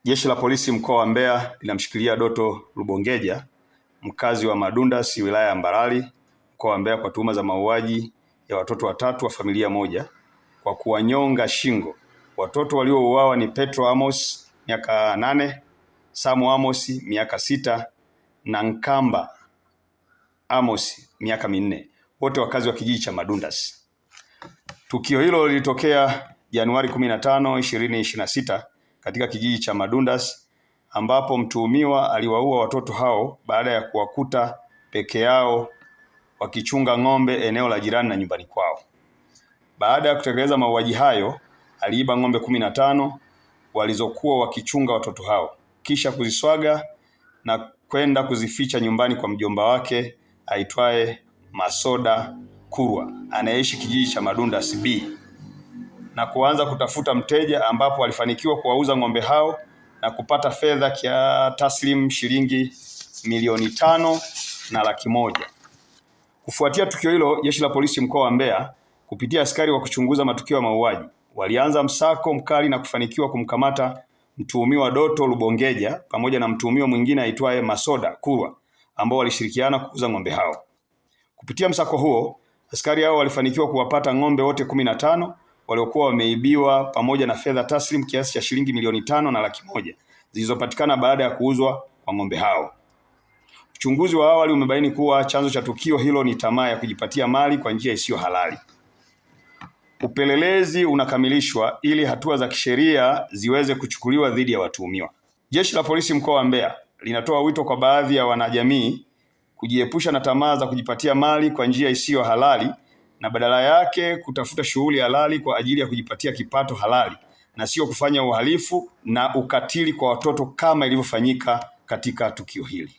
Jeshi la Polisi mkoa wa Mbeya linamshikilia Doto Lubongeja, mkazi wa Madundasi, wilaya ya Mbarali, mkoa wa Mbeya, kwa tuhuma za mauaji ya watoto watatu wa familia moja kwa kuwanyonga shingo. Watoto waliouawa ni Petro Amos miaka 8, Samu Amos miaka 6 na Nkamba Amos miaka 4, wote wakazi wa kijiji cha Madundasi. Tukio hilo lilitokea Januari 15, 2026 katika kijiji cha Madundasi, ambapo mtuhumiwa aliwaua watoto hao baada ya kuwakuta peke yao wakichunga ng'ombe eneo la jirani na nyumbani kwao. Baada ya kutekeleza mauaji hayo, aliiba ng'ombe 15 walizokuwa wakichunga watoto hao, kisha kuziswaga na kwenda kuzificha nyumbani kwa mjomba wake aitwaye Masoda Kurwa, anayeishi kijiji cha Madundasi B, na kuanza kutafuta mteja, ambapo alifanikiwa kuwauza ng'ombe hao na kupata fedha taslim shilingi milioni 5,100,000. Kufuatia tukio hilo, Jeshi la Polisi mkoa wa Mbeya kupitia askari wa kuchunguza matukio ya mauaji walianza msako mkali na kufanikiwa kumkamata mtuhumiwa Doto Lubongeja pamoja na mtuhumiwa mwingine aitwaye Masoda Kurwa, ambao walishirikiana kuuza ng'ombe hao. Kupitia msako huo, askari hao walifanikiwa kuwapata ng'ombe wote 15 waliokuwa wameibiwa pamoja na fedha taslim kiasi cha shilingi milioni 5,100,000 zilizopatikana baada ya kuuzwa kwa ng'ombe hao. Uchunguzi wa awali umebaini kuwa chanzo cha tukio hilo ni tamaa ya kujipatia mali kwa njia isiyo halali. Upelelezi unakamilishwa ili hatua za kisheria ziweze kuchukuliwa dhidi ya watuhumiwa. Jeshi la Polisi mkoa wa Mbeya linatoa wito kwa baadhi ya wanajamii kujiepusha na tamaa za kujipatia mali kwa njia isiyo halali na badala yake kutafuta shughuli halali kwa ajili ya kujipatia kipato halali na sio kufanya uhalifu na ukatili kwa watoto kama ilivyofanyika katika tukio hili.